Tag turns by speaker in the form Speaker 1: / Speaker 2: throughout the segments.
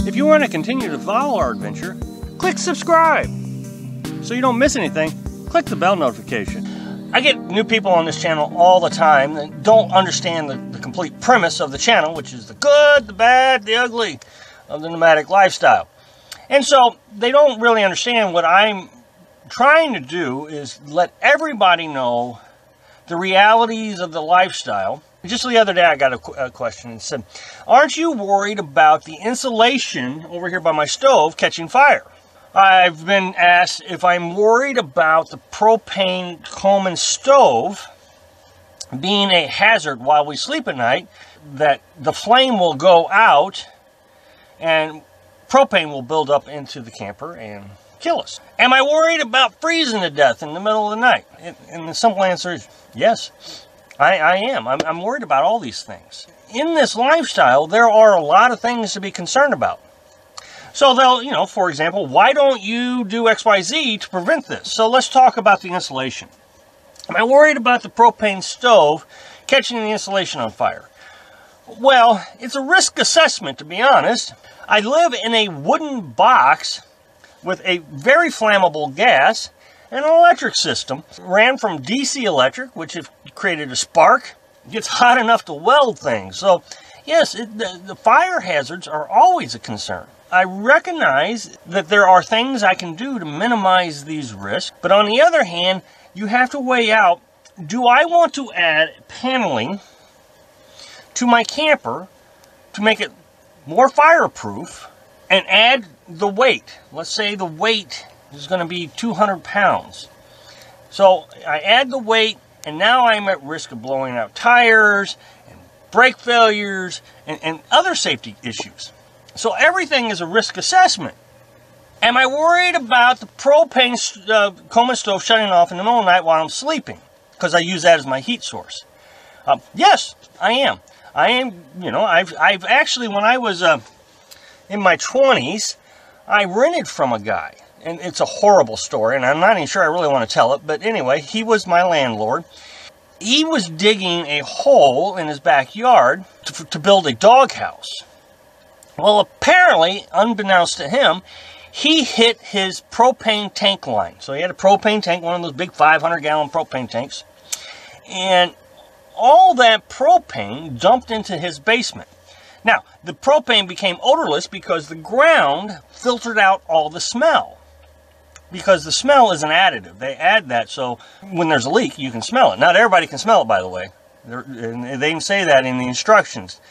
Speaker 1: If you want to continue to follow our adventure, click subscribe. So you don't miss anything, click the bell notification. I get new people on this channel all the time that don't understand the complete premise of the channel, which is the good, the bad, the ugly of the nomadic lifestyle. And so they don't really understand what I'm trying to do is let everybody know the realities of the lifestyle. Just the other day I got a question and said, aren't you worried about the insulation over here by my stove catching fire? I've been asked if I'm worried about the propane Coleman stove being a hazard while we sleep at night, that the flame will go out and propane will build up into the camper and kill us. Am I worried about freezing to death in the middle of the night? And the simple answer is yes, I am. I'm worried about all these things. In this lifestyle, there are a lot of things to be concerned about. So they'll, for example, why don't you do XYZ to prevent this? So let's talk about the insulation. Am I worried about the propane stove catching the insulation on fire? Well, it's a risk assessment, to be honest. I live in a wooden box with a very flammable gas and an electric system. Ran from DC electric, which have created a spark. It gets hot enough to weld things. So, yes, the fire hazards are always a concern. I recognize that there are things I can do to minimize these risks. But on the other hand, you have to weigh out, do I want to add paneling to my camper to make it more fireproof and add the weight? Let's say the weight is going to be 200 pounds. So I add the weight, and now I'm at risk of blowing out tires and brake failures and other safety issues. So everything is a risk assessment. Am I worried about the propane Coleman stove shutting off in the middle of the night while I'm sleeping? Because I use that as my heat source. Yes, I am. I am, I've actually, when I was in my 20s, I rented from a guy. And it's a horrible story, and I'm not even sure I really want to tell it. But anyway, he was my landlord. He was digging a hole in his backyard to build a doghouse. Well, apparently, unbeknownst to him, he hit his propane tank line. So he had a propane tank, one of those big 500-gallon propane tanks. And all that propane dumped into his basement. Now, the propane became odorless because the ground filtered out all the smell. Because the smell is an additive. They add that so when there's a leak, you can smell it. Not everybody can smell it, by the way. They even say that in the instructions.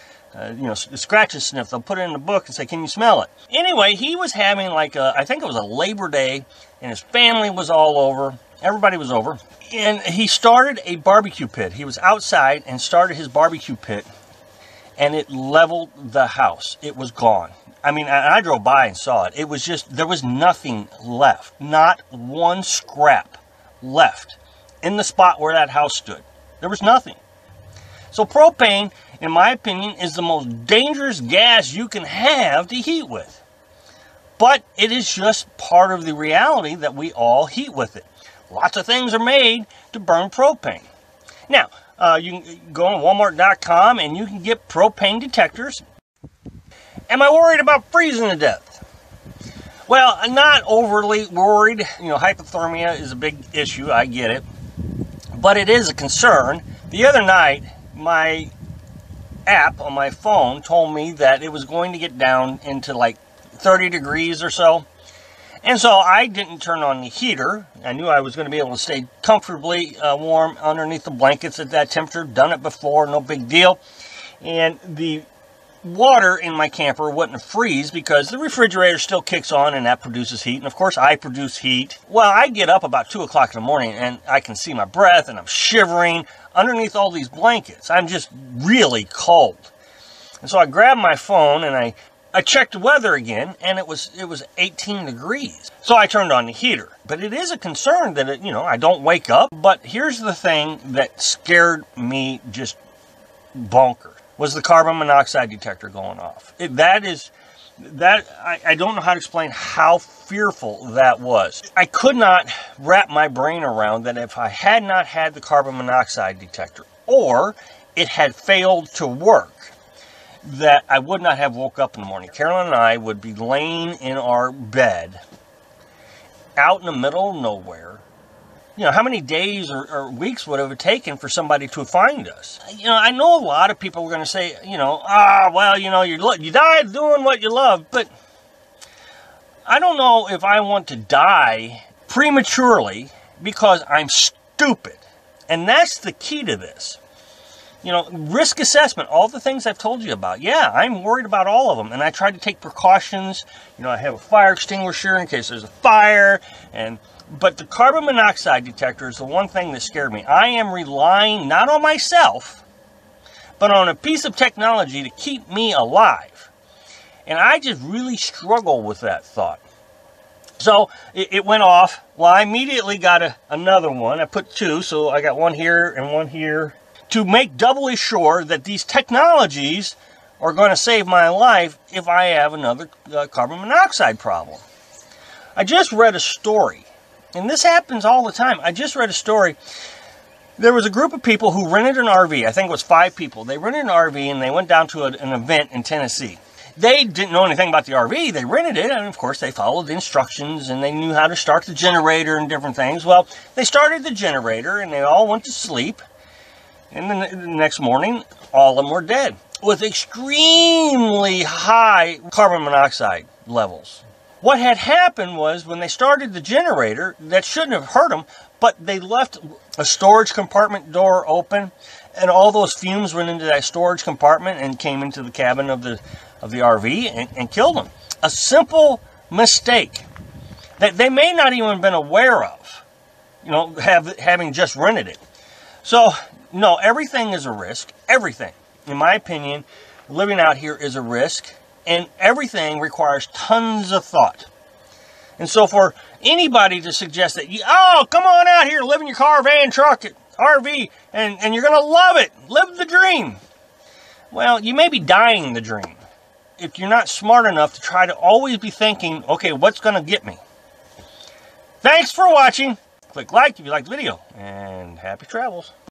Speaker 1: Scratch and sniff. They'll put it in the book and say, can you smell it? Anyway, he was having I think it was a Labor Day, and his family was all over. Everybody was over. And he started a barbecue pit. He was outside and started his barbecue pit, and it leveled the house. It was gone. I mean, I drove by and saw it. It was just, there was nothing left. Not one scrap left in the spot where that house stood. There was nothing. So propane, in my opinion, is the most dangerous gas you can have to heat with. But it is just part of the reality that we all heat with it. Lots of things are made to burn propane. Now, you can go on Walmart.com and you can get propane detectors. Am I worried about freezing to death? Well, I'm not overly worried. Hypothermia is a big issue. I get it. But it is a concern. The other night, my app on my phone told me that it was going to get down into like 30 degrees or so. And so I didn't turn on the heater. I knew I was going to be able to stay comfortably warm underneath the blankets at that temperature. Done it before, no big deal. And the water in my camper wouldn't freeze because the refrigerator still kicks on and that produces heat. And of course I produce heat. Well, I get up about 2 o'clock in the morning and I can see my breath and I'm shivering underneath all these blankets. I'm just really cold. And so I grabbed my phone and I checked the weather again, and it was 18 degrees. So I turned on the heater. But it is a concern that I don't wake up. But here's the thing that scared me just bonkers. Was the carbon monoxide detector going off. I don't know how to explain how fearful that was. I could not wrap my brain around that if I had not had the carbon monoxide detector, or it had failed to work, that I would not have woke up in the morning. Carolyn and I would be laying in our bed out in the middle of nowhere. You know, how many days or weeks would it have taken for somebody to find us? You know, I know a lot of people are going to say, you know, well, you know, you died doing what you love, but I don't know if I want to die prematurely because I'm stupid. And that's the key to this. You know, risk assessment, all the things I've told you about. Yeah, I'm worried about all of them, and I try to take precautions. You know, I have a fire extinguisher in case there's a fire, but the carbon monoxide detector is the one thing that scared me. I am relying not on myself, but on a piece of technology to keep me alive. And I just really struggle with that thought. So it went off. Well, I immediately got another one. I put two, so I got one here and one here, to make doubly sure that these technologies are going to save my life if I have another carbon monoxide problem. I just read a story, and this happens all the time. I just read a story. There was a group of people who rented an RV. I think it was 5 people. They rented an RV, and they went down to an event in Tennessee. They didn't know anything about the RV. They rented it, and of course, they followed the instructions, and they knew how to start the generator and different things. Well, they started the generator, and they all went to sleep. And then the next morning, all of them were dead with extremely high carbon monoxide levels. What had happened was when they started the generator, that shouldn't have hurt them, but they left a storage compartment door open, and all those fumes went into that storage compartment and came into the cabin of the RV and killed them. A simple mistake that they may not even have been aware of, you know, having just rented it. So, no, everything is a risk. Everything. In my opinion, living out here is a risk, and everything requires tons of thought. And so for anybody to suggest that, come on out here, live in your car, van, truck, RV, and you're going to love it, live the dream. Well, you may be dying the dream if you're not smart enough to try to always be thinking, okay, what's going to get me? Thanks for watching. Click like if you liked the video, and happy travels.